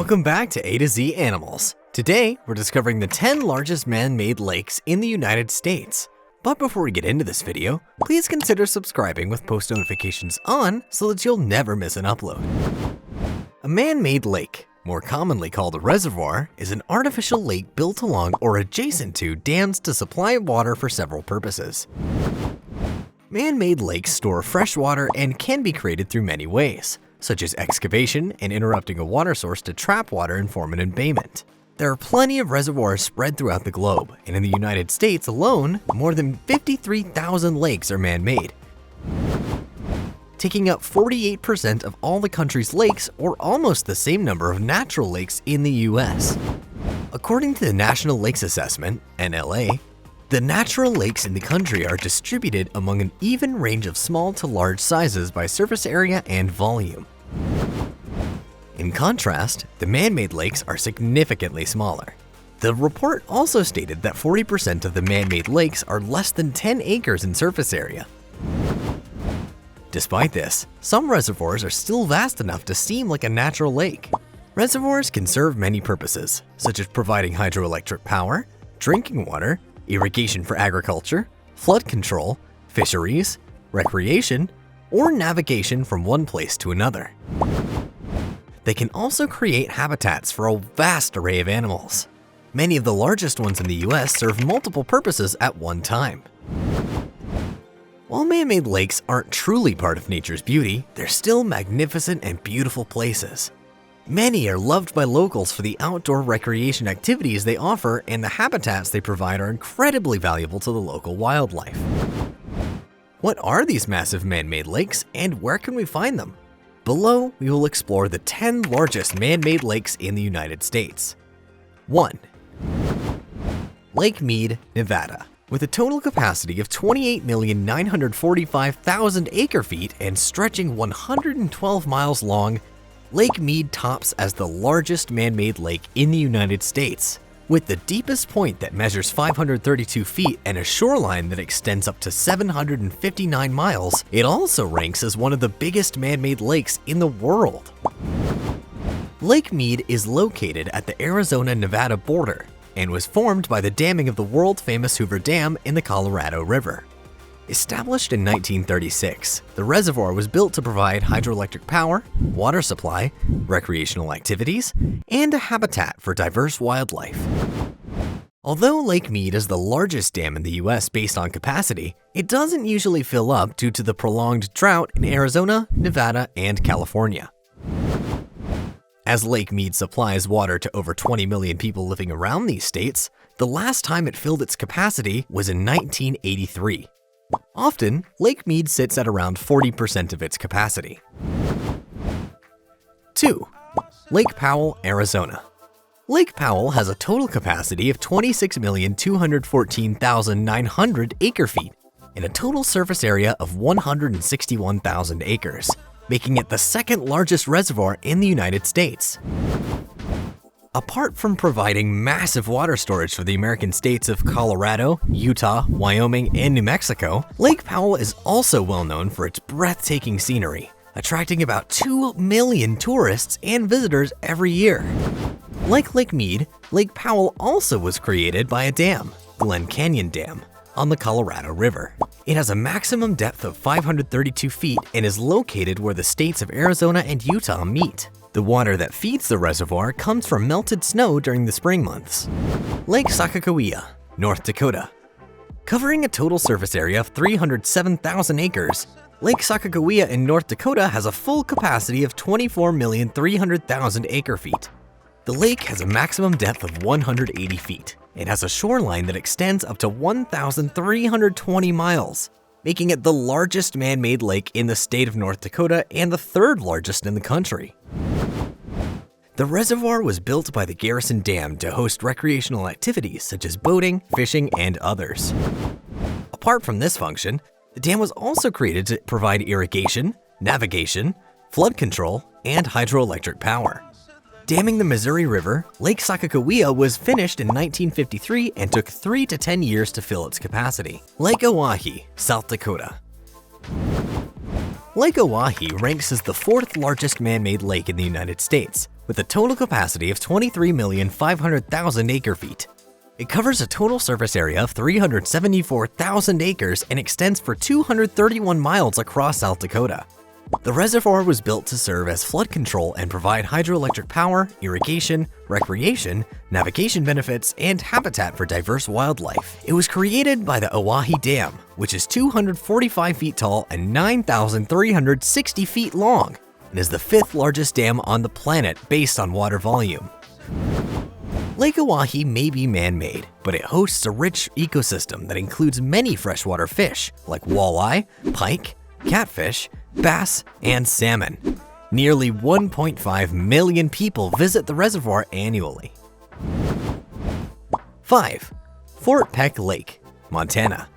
Welcome back to A to Z Animals. Today, we're discovering the 10 largest man-made lakes in the United States. But before we get into this video, please consider subscribing with post notifications on so that you'll never miss an upload. A man-made lake, more commonly called a reservoir, is an artificial lake built along or adjacent to dams to supply water for several purposes. Man-made lakes store fresh water and can be created through many ways, such as excavation and interrupting a water source to trap water and form an embayment. There are plenty of reservoirs spread throughout the globe, and in the United States alone, more than 53,000 lakes are man-made, taking up 48% of all the country's lakes, or almost the same number of natural lakes in the US. According to the National Lakes Assessment, NLA, the natural lakes in the country are distributed among an even range of small to large sizes by surface area and volume. In contrast, the man-made lakes are significantly smaller. The report also stated that 40% of the man-made lakes are less than 10 acres in surface area. Despite this, some reservoirs are still vast enough to seem like a natural lake. Reservoirs can serve many purposes, such as providing hydroelectric power, drinking water, irrigation for agriculture, flood control, fisheries, recreation, or navigation from one place to another. They can also create habitats for a vast array of animals. Many of the largest ones in the US serve multiple purposes at one time. While man-made lakes aren't truly part of nature's beauty, they're still magnificent and beautiful places. Many are loved by locals for the outdoor recreation activities they offer, and the habitats they provide are incredibly valuable to the local wildlife. What are these massive man-made lakes, and where can we find them? Below, we will explore the 10 largest man-made lakes in the United States. 1. Lake Mead, Nevada. With a total capacity of 28,945,000 acre-feet and stretching 112 miles long, Lake Mead tops as the largest man-made lake in the United States. With the deepest point that measures 532 feet and a shoreline that extends up to 759 miles, it also ranks as one of the biggest man-made lakes in the world. Lake Mead is located at the Arizona-Nevada border and was formed by the damming of the world-famous Hoover Dam in the Colorado River. Established in 1936, the reservoir was built to provide hydroelectric power, water supply, recreational activities, and a habitat for diverse wildlife. Although Lake Mead is the largest dam in the US based on capacity, it doesn't usually fill up due to the prolonged drought in Arizona, Nevada, and California. As Lake Mead supplies water to over 20 million people living around these states, the last time it filled its capacity was in 1983. Often, Lake Mead sits at around 40% of its capacity. 2. Lake Powell, Arizona. Lake Powell has a total capacity of 26,214,900 acre-feet and a total surface area of 161,000 acres, making it the second largest reservoir in the United States. Apart from providing massive water storage for the American states of Colorado, Utah, Wyoming, and New Mexico, Lake Powell is also well known for its breathtaking scenery, attracting about 2 million tourists and visitors every year. Like Lake Mead, Lake Powell also was created by a dam, Glen Canyon Dam, on the Colorado River. It has a maximum depth of 532 feet and is located where the states of Arizona and Utah meet. The water that feeds the reservoir comes from melted snow during the spring months. Lake Sakakawea, North Dakota. Covering a total surface area of 307,000 acres, Lake Sakakawea in North Dakota has a full capacity of 24,300,000 acre-feet. The lake has a maximum depth of 180 feet. It has a shoreline that extends up to 1,320 miles, making it the largest man-made lake in the state of North Dakota and the third largest in the country. The reservoir was built by the Garrison Dam to host recreational activities such as boating, fishing, and others. Apart from this function, the dam was also created to provide irrigation, navigation, flood control, and hydroelectric power. Damming the Missouri River, Lake Sakakawea was finished in 1953 and took 3 to 10 years to fill its capacity. Lake Oahe, South Dakota. Lake Oahe ranks as the fourth largest man-made lake in the United States, with a total capacity of 23,500,000 acre-feet. It covers a total surface area of 374,000 acres and extends for 231 miles across South Dakota. The reservoir was built to serve as flood control and provide hydroelectric power, irrigation, recreation, navigation benefits, and habitat for diverse wildlife. It was created by the Oahe Dam, which is 245 feet tall and 9,360 feet long, and is the 5th largest dam on the planet based on water volume. Lake Oahe may be man-made, but it hosts a rich ecosystem that includes many freshwater fish like walleye, pike, catfish, bass, and salmon. Nearly 1.5 million people visit the reservoir annually. 5. Fort Peck Lake, Montana.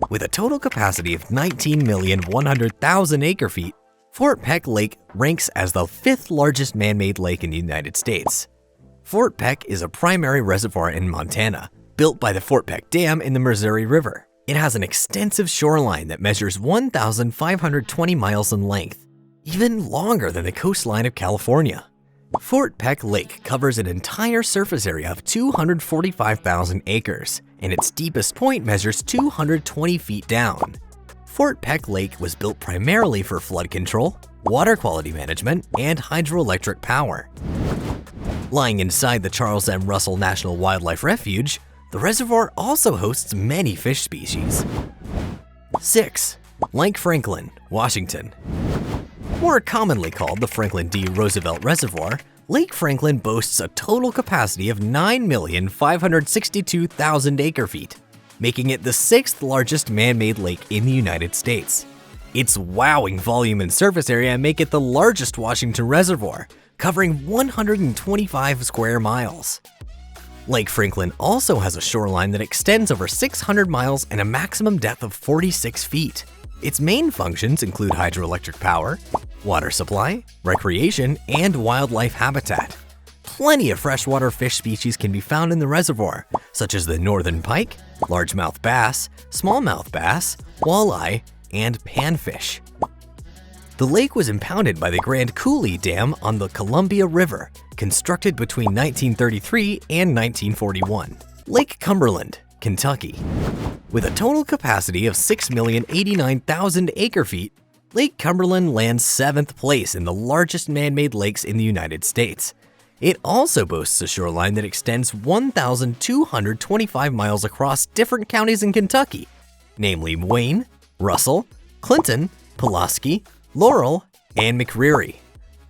With a total capacity of 19,100,000 acre-feet, Fort Peck Lake ranks as the 5th largest man-made lake in the United States. Fort Peck is a primary reservoir in Montana, built by the Fort Peck Dam in the Missouri River. It has an extensive shoreline that measures 1,520 miles in length, even longer than the coastline of California. Fort Peck Lake covers an entire surface area of 245,000 acres, and its deepest point measures 220 feet down. Fort Peck Lake was built primarily for flood control, water quality management, and hydroelectric power. Lying inside the Charles M. Russell National Wildlife Refuge, the reservoir also hosts many fish species. 6. Lake Franklin, Washington. More commonly called the Franklin D. Roosevelt Reservoir, Lake Franklin boasts a total capacity of 9,562,000 acre-feet, making it the 6th largest man-made lake in the United States. Its wowing volume and surface area make it the largest Washington reservoir, covering 125 square miles. Lake Franklin also has a shoreline that extends over 600 miles and a maximum depth of 46 feet. Its main functions include hydroelectric power, water supply, recreation, and wildlife habitat. Plenty of freshwater fish species can be found in the reservoir, such as the northern pike, largemouth bass, smallmouth bass, walleye, and panfish. The lake was impounded by the Grand Coulee Dam on the Columbia River, constructed between 1933 and 1941. Lake Cumberland, Kentucky. With a total capacity of 6,089,000 acre-feet, Lake Cumberland lands 7th place in the largest man-made lakes in the United States. It also boasts a shoreline that extends 1,225 miles across different counties in Kentucky, namely Wayne, Russell, Clinton, Pulaski, Laurel, and McCreary.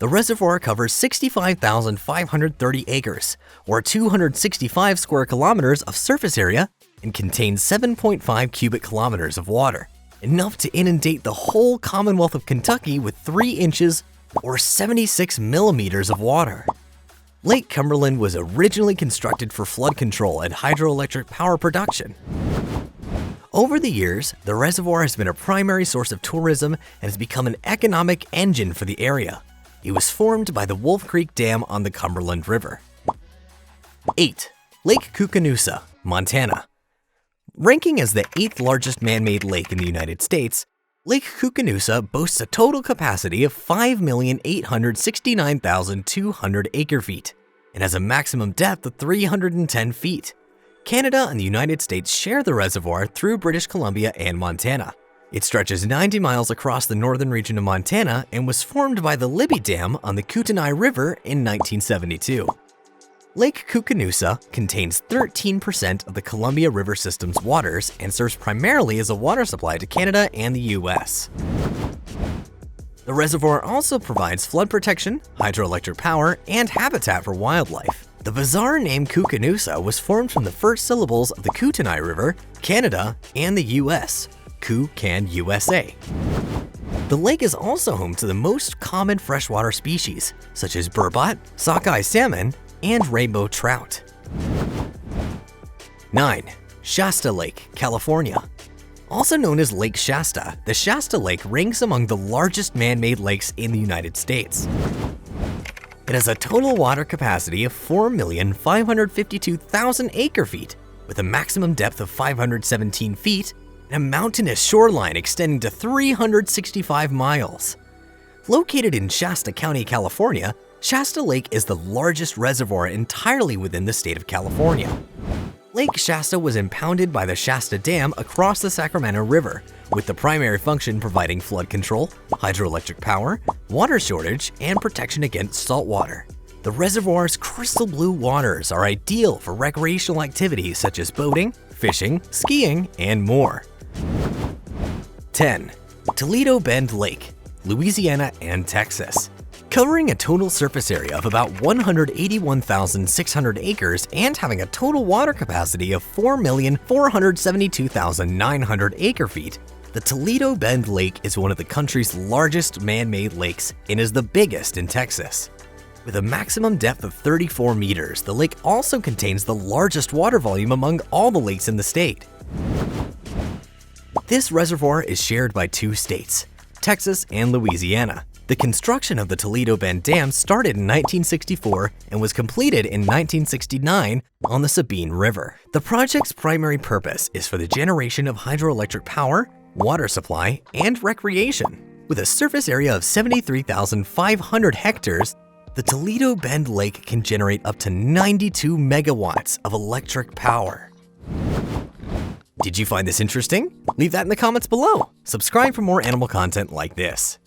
The reservoir covers 65,530 acres, or 265 square kilometers of surface area, and contains 7.5 cubic kilometers of water, enough to inundate the whole Commonwealth of Kentucky with 3 inches or 76 millimeters of water. Lake Cumberland was originally constructed for flood control and hydroelectric power production. Over the years, the reservoir has been a primary source of tourism and has become an economic engine for the area. It was formed by the Wolf Creek Dam on the Cumberland River. 8. Lake Koocanusa, Montana. Ranking as the 8th largest man-made lake in the United States, Lake Koocanusa boasts a total capacity of 5,869,200 acre-feet and has a maximum depth of 310 feet. Canada and the United States share the reservoir through British Columbia and Montana. It stretches 90 miles across the northern region of Montana and was formed by the Libby Dam on the Kootenai River in 1972. Lake Koocanusa contains 13% of the Columbia River system's waters and serves primarily as a water supply to Canada and the US. The reservoir also provides flood protection, hydroelectric power, and habitat for wildlife. The bizarre name Koocanusa was formed from the first syllables of the Kootenai River, Canada, and the US, Koocanusa. The lake is also home to the most common freshwater species, such as burbot, sockeye salmon, and rainbow trout. 9. Shasta Lake, California. Also known as Lake Shasta, the Shasta Lake ranks among the largest man-made lakes in the United States. It has a total water capacity of 4,552,000 acre-feet, with a maximum depth of 517 feet and a mountainous shoreline extending to 365 miles. Located in Shasta County, California, Shasta Lake is the largest reservoir entirely within the state of California. Lake Shasta was impounded by the Shasta Dam across the Sacramento River, with the primary function providing flood control, hydroelectric power, water shortage, and protection against saltwater. The reservoir's crystal blue waters are ideal for recreational activities such as boating, fishing, skiing, and more. 10. Toledo Bend Lake, Louisiana and Texas. Covering a total surface area of about 181,600 acres and having a total water capacity of 4,472,900 acre-feet, the Toledo Bend Lake is one of the country's largest man-made lakes and is the biggest in Texas. With a maximum depth of 34 meters, the lake also contains the largest water volume among all the lakes in the state. This reservoir is shared by two states, Texas and Louisiana. The construction of the Toledo Bend Dam started in 1964 and was completed in 1969 on the Sabine River. The project's primary purpose is for the generation of hydroelectric power, water supply, and recreation. With a surface area of 73,500 hectares, the Toledo Bend Lake can generate up to 92 megawatts of electric power. Did you find this interesting? Leave that in the comments below. Subscribe for more animal content like this.